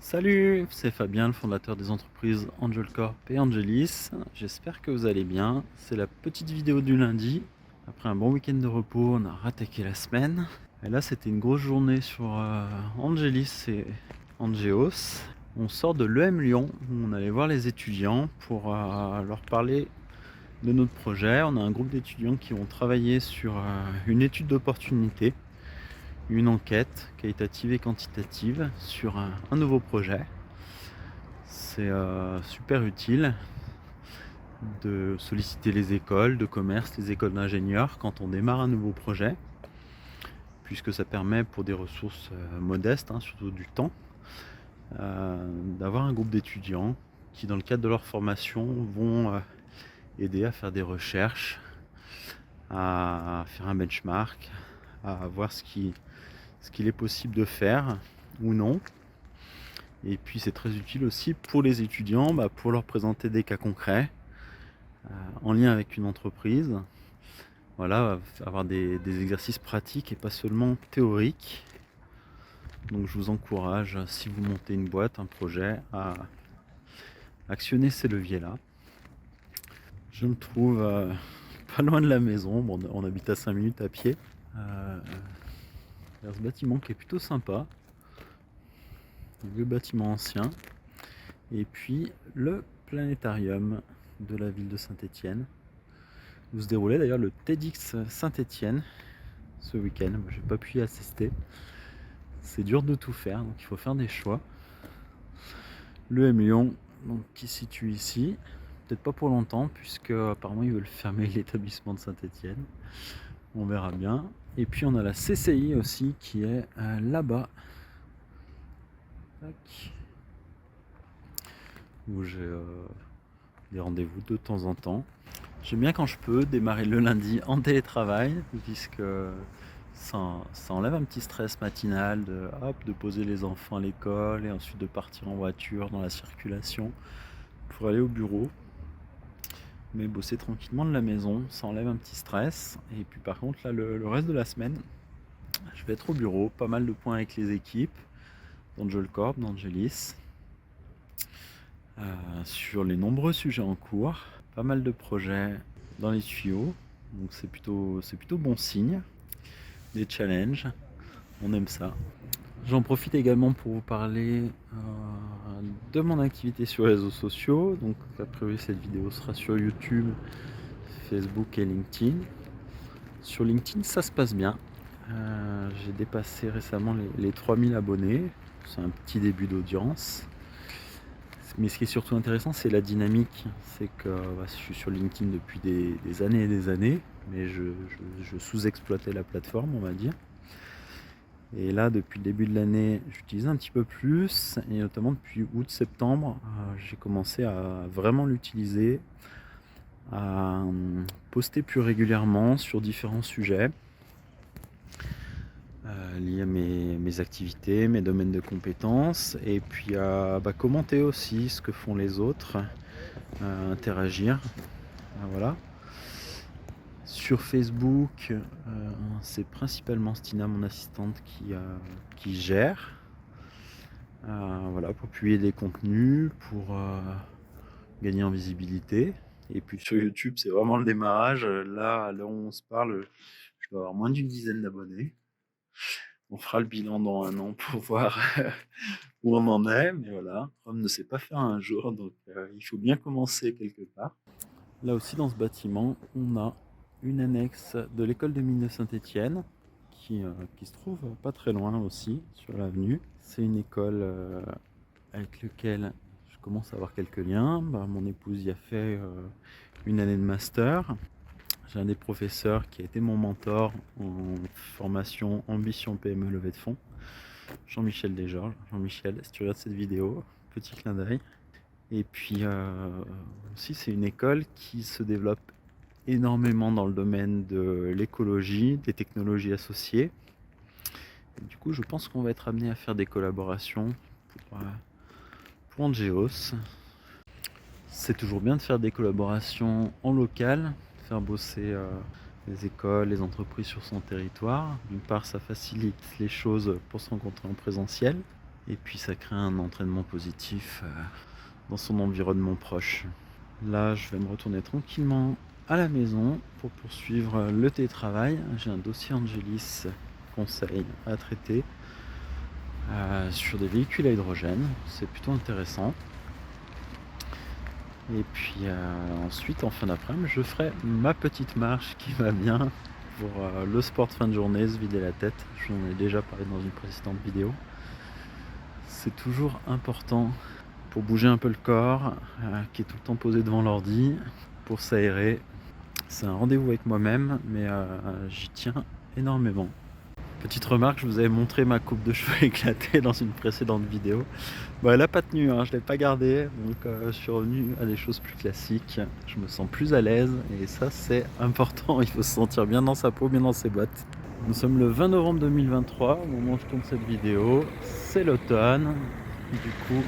Salut, c'est Fabien, le fondateur des entreprises Angel Corp et Angelis. J'espère que vous allez bien. C'est la petite vidéo du lundi. Après un bon week-end de repos, on a rattaqué la semaine. Et là, c'était une grosse journée sur Angelis et Angeos. On sort de l'EM Lyon, où on allait voir les étudiants pour leur parler de notre projet. On a un groupe d'étudiants qui ont travaillé sur une étude d'opportunité, une enquête qualitative et quantitative sur un nouveau projet. C'est super utile de solliciter les écoles de commerce, les écoles d'ingénieurs quand on démarre un nouveau projet, puisque ça permet pour des ressources modestes, surtout du temps, d'avoir un groupe d'étudiants qui, dans le cadre de leur formation, vont aider à faire des recherches, à faire un benchmark, à voir ce qu'il est possible de faire ou non. Et puis c'est très utile aussi pour les étudiants, pour leur présenter des cas concrets en lien avec une entreprise. Voilà, avoir des exercices pratiques et pas seulement théoriques. Donc je vous encourage, si vous montez une boîte, un projet, à actionner ces leviers-là. Je me trouve pas loin de la maison, bon, on habite à 5 minutes à pied, vers ce bâtiment qui est plutôt sympa, un vieux bâtiment ancien, et puis le planétarium de la ville de Saint-Étienne, où se déroulait d'ailleurs le TEDx Saint-Étienne ce week-end. Moi, j'ai pas pu y assister. C'est dur de tout faire, donc il faut faire des choix. Le M Lyon, donc, qui se situe ici, peut-être pas pour longtemps, puisque apparemment ils veulent fermer l'établissement de Saint-Étienne. On verra bien. Et puis on a la CCI aussi qui est là-bas. Tac. Où j'ai des rendez-vous de temps en temps. J'aime bien quand je peux démarrer le lundi en télétravail, puisque ça enlève un petit stress matinal de poser les enfants à l'école et ensuite de partir en voiture dans la circulation pour aller au bureau. Mais bosser tranquillement de la maison, ça enlève un petit stress. Et puis par contre, là, le reste de la semaine, je vais être au bureau, pas mal de points avec les équipes d'Angel Corp, d'Angelis, sur les nombreux sujets en cours, pas mal de projets dans les tuyaux, donc c'est plutôt bon signe, des challenges, on aime ça. J'en profite également pour vous parler de mon activité sur les réseaux sociaux. Donc a priori cette vidéo sera sur YouTube, Facebook et LinkedIn. Sur LinkedIn ça se passe bien. J'ai dépassé récemment les 3000 abonnés. C'est un petit début d'audience. Mais ce qui est surtout intéressant, c'est la dynamique. C'est que je suis sur LinkedIn depuis des années et des années, mais je sous-exploitais la plateforme, on va dire. Et là, depuis le début de l'année, j'utilise un petit peu plus, et notamment depuis août-septembre, j'ai commencé à vraiment l'utiliser, à poster plus régulièrement sur différents sujets liés à mes activités, mes domaines de compétences, et puis à commenter aussi ce que font les autres, interagir. Voilà. Sur Facebook, c'est principalement Stina, mon assistante, qui gère. Voilà, pour publier des contenus, pour gagner en visibilité. Et puis sur YouTube, c'est vraiment le démarrage. Là où on se parle, je dois avoir moins d'une dizaine d'abonnés. On fera le bilan dans un an pour voir où on en est. Mais voilà, Rome ne sait pas faire un jour, donc il faut bien commencer quelque part. Là aussi, dans ce bâtiment, on a une annexe de l'école de mines de Saint-Étienne qui se trouve pas très loin aussi, sur l'avenue. C'est une école avec laquelle je commence à avoir quelques liens. Mon épouse y a fait une année de master. J'ai un des professeurs qui a été mon mentor en formation Ambition PME levée de fonds, Jean-Michel Desgeorges. Jean-Michel, si tu regardes cette vidéo, petit clin d'œil. Et puis aussi, c'est une école qui se développe énormément dans le domaine de l'écologie, des technologies associées. Et du coup, je pense qu'on va être amené à faire des collaborations pour Angeos. C'est toujours bien de faire des collaborations en local, faire bosser les écoles, les entreprises sur son territoire. D'une part, ça facilite les choses pour se rencontrer en présentiel. Et puis ça crée un entraînement positif dans son environnement proche. Là, je vais me retourner tranquillement à la maison pour poursuivre le télétravail. J'ai un dossier Angelis conseil à traiter sur des véhicules à hydrogène. C'est plutôt intéressant. Et puis ensuite, en fin d'après-midi, je ferai ma petite marche qui va bien pour le sport de fin de journée, se vider la tête. J'en ai déjà parlé dans une précédente vidéo. C'est toujours important pour bouger un peu le corps, qui est tout le temps posé devant l'ordi, pour s'aérer. C'est un rendez-vous avec moi-même, mais j'y tiens énormément. Petite remarque, je vous avais montré ma coupe de cheveux éclatée dans une précédente vidéo. Bon, elle n'a pas tenu, hein, je ne l'ai pas gardée, donc je suis revenu à des choses plus classiques. Je me sens plus à l'aise, et ça c'est important, il faut se sentir bien dans sa peau, bien dans ses bottes. Nous sommes le 20 novembre 2023, au moment où je tourne cette vidéo. C'est l'automne, du coup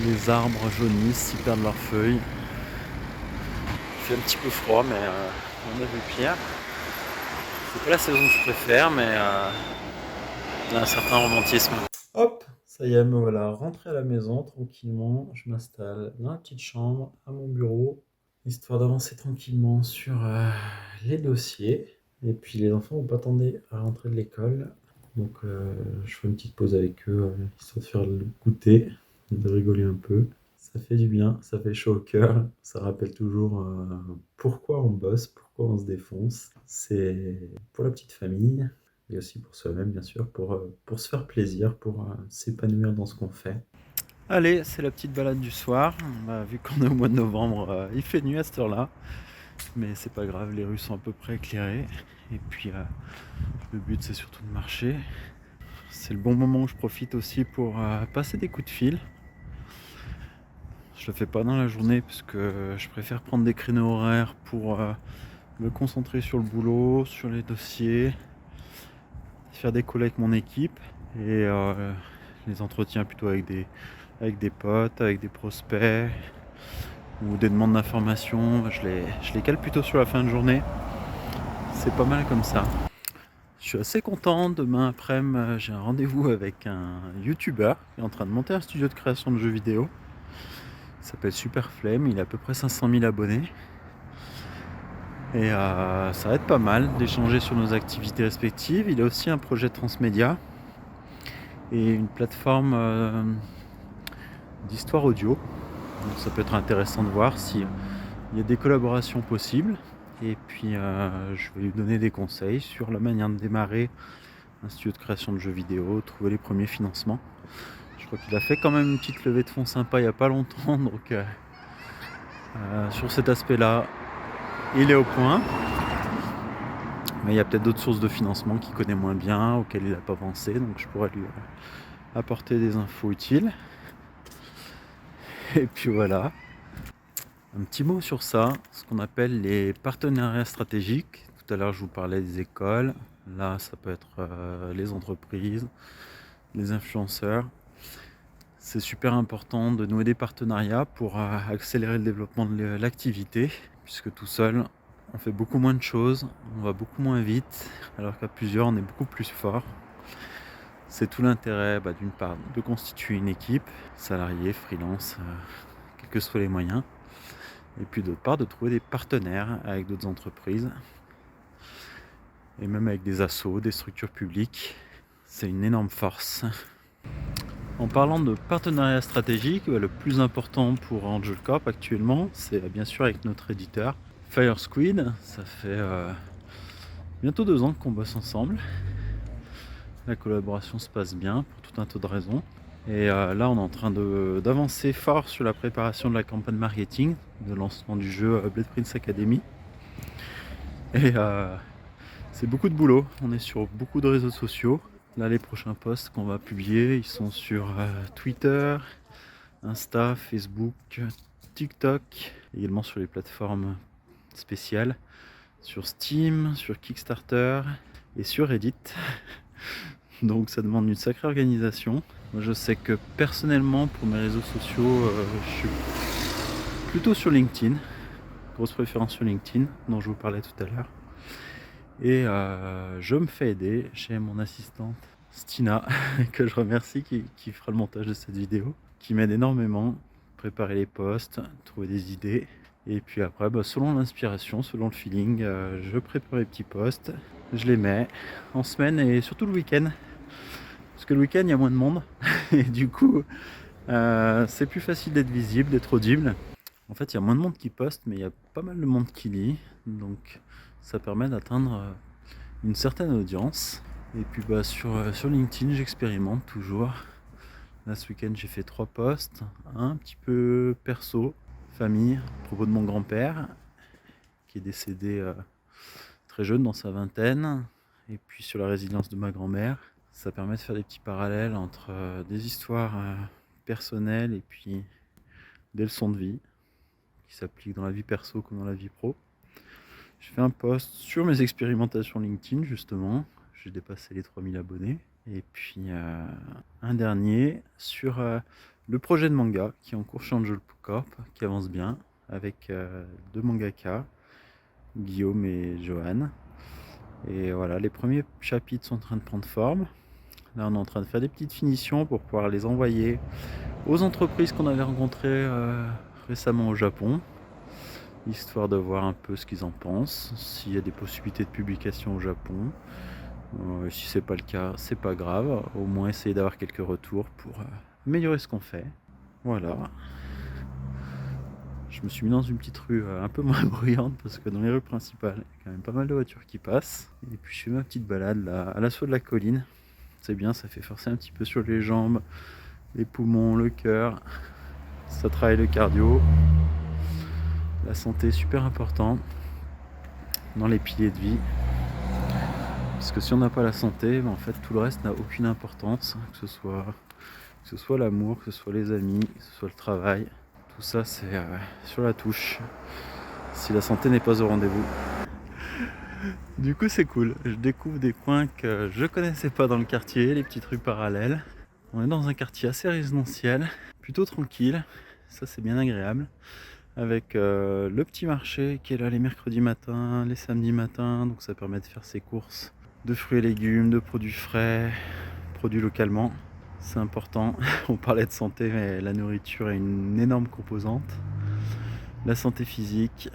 les arbres jaunissent, ils perdent leurs feuilles. Il fait un petit peu froid, mais on a vu pire. C'est pas la saison que je préfère, mais il y a un certain romantisme. Hop, ça y est, me voilà rentré à la maison tranquillement. Je m'installe dans la petite chambre, à mon bureau, histoire d'avancer tranquillement sur les dossiers. Et puis les enfants vont pas tarder à rentrer de l'école. Donc je fais une petite pause avec eux, histoire de faire le goûter, de rigoler un peu. Ça fait du bien, ça fait chaud au cœur. Ça rappelle toujours pourquoi on bosse, pourquoi on se défonce. C'est pour la petite famille et aussi pour soi-même, bien sûr, pour se faire plaisir, pour s'épanouir dans ce qu'on fait. Allez, c'est la petite balade du soir. Bah, vu qu'on est au mois de novembre, il fait nuit à cette heure-là. Mais c'est pas grave, les rues sont à peu près éclairées. Et puis le but c'est surtout de marcher. C'est le bon moment où je profite aussi pour passer des coups de fil. Je le fais pas dans la journée parce que je préfère prendre des créneaux horaires pour me concentrer sur le boulot, sur les dossiers, faire des calls avec mon équipe et les entretiens plutôt avec des potes, avec des prospects ou des demandes d'informations. Je les cale plutôt sur la fin de journée. C'est pas mal comme ça. Je suis assez content. Demain après-midi, j'ai un rendez-vous avec un YouTuber qui est en train de monter un studio de création de jeux vidéo. Il s'appelle Superflame, il a à peu près 500 000 abonnés. Et ça va être pas mal d'échanger sur nos activités respectives. Il a aussi un projet transmédia et une plateforme d'histoire audio. Donc ça peut être intéressant de voir s'il y a des collaborations possibles. Et puis je vais lui donner des conseils sur la manière de démarrer un studio de création de jeux vidéo, trouver les premiers financements. Je crois qu'il a fait quand même une petite levée de fonds sympa il n'y a pas longtemps, donc sur cet aspect-là, il est au point. Mais il y a peut-être d'autres sources de financement qu'il connaît moins bien, auxquelles il n'a pas pensé, donc je pourrais lui apporter des infos utiles. Et puis voilà. Un petit mot sur ça, ce qu'on appelle les partenariats stratégiques. Tout à l'heure je vous parlais des écoles, là ça peut être les entreprises, les influenceurs. C'est super important de nouer des partenariats pour accélérer le développement de l'activité, puisque tout seul on fait beaucoup moins de choses, on va beaucoup moins vite, alors qu'à plusieurs on est beaucoup plus fort. C'est tout l'intérêt d'une part de constituer une équipe, salariés, freelance, quels que soient les moyens, et puis d'autre part de trouver des partenaires avec d'autres entreprises, et même avec des assos, des structures publiques. C'est une énorme force. En parlant de partenariat stratégique, le plus important pour Angel Corp actuellement, c'est bien sûr avec notre éditeur Fire Squid. Ça fait bientôt 2 ans qu'on bosse ensemble. La collaboration se passe bien pour tout un tas de raisons. Et là, on est en train d'avancer fort sur la préparation de la campagne marketing, de lancement du jeu Blood Prince Academy. Et c'est beaucoup de boulot. On est sur beaucoup de réseaux sociaux. Là, les prochains posts qu'on va publier, ils sont sur Twitter, Insta, Facebook, TikTok, également sur les plateformes spéciales, sur Steam, sur Kickstarter et sur Reddit. Donc ça demande une sacrée organisation. Moi, je sais que personnellement, pour mes réseaux sociaux, je suis plutôt sur LinkedIn. Grosse préférence sur LinkedIn, dont je vous parlais tout à l'heure. Et je me fais aider chez mon assistante Stina, que je remercie, qui fera le montage de cette vidéo, qui m'aide énormément, préparer les posts, trouver des idées. Et puis après, selon l'inspiration, selon le feeling, je prépare les petits posts, je les mets en semaine et surtout le week-end. Parce que le week-end, il y a moins de monde. Et du coup, c'est plus facile d'être visible, d'être audible. En fait, il y a moins de monde qui poste, mais il y a pas mal de monde qui lit. Donc, ça permet d'atteindre une certaine audience. Et puis sur LinkedIn, j'expérimente toujours. Là, ce week-end, j'ai fait 3 posts. Un petit peu perso, famille, à propos de mon grand-père, qui est décédé très jeune, dans sa vingtaine. Et puis sur la résilience de ma grand-mère. Ça permet de faire des petits parallèles entre des histoires personnelles et puis des leçons de vie qui s'appliquent dans la vie perso comme dans la vie pro. Je fais un post sur mes expérimentations LinkedIn, justement. J'ai dépassé les 3000 abonnés. Et puis un dernier sur le projet de manga qui est en cours chez Angel Corp, qui avance bien, avec 2 mangaka, Guillaume et Johan. Et voilà, les premiers chapitres sont en train de prendre forme. Là, on est en train de faire des petites finitions pour pouvoir les envoyer aux entreprises qu'on avait rencontrées récemment au Japon, histoire de voir un peu ce qu'ils en pensent, s'il y a des possibilités de publication au Japon. Si c'est pas le cas, c'est pas grave. Au moins essayer d'avoir quelques retours pour améliorer ce qu'on fait. Voilà. Je me suis mis dans une petite rue un peu moins bruyante parce que dans les rues principales, il y a quand même pas mal de voitures qui passent. Et puis je fais ma petite balade là, à l'assaut de la colline. C'est bien, ça fait forcer un petit peu sur les jambes, les poumons, le cœur. Ça travaille le cardio. La santé est super important dans les piliers de vie. Parce que si on n'a pas la santé, en fait tout le reste n'a aucune importance, que ce soit l'amour, que ce soit les amis, que ce soit le travail. Tout ça c'est sur la touche si la santé n'est pas au rendez-vous. Du coup c'est cool, je découvre des coins que je connaissais pas dans le quartier, les petites rues parallèles. On est dans un quartier assez résidentiel, plutôt tranquille, ça c'est bien agréable. Avec le petit marché qui est là les mercredis matins, les samedis matins, donc ça permet de faire ses courses de fruits et légumes, de produits frais, produits localement. C'est important. On parlait de santé, mais la nourriture est une énorme composante. La santé physique,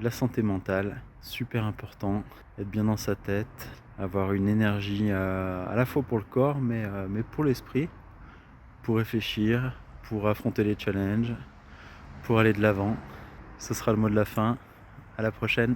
la santé mentale, super important. Être bien dans sa tête, avoir une énergie à la fois pour le corps, mais pour l'esprit, pour réfléchir, pour affronter les challenges, pour aller de l'avant. Ce sera le mot de la fin. À la prochaine.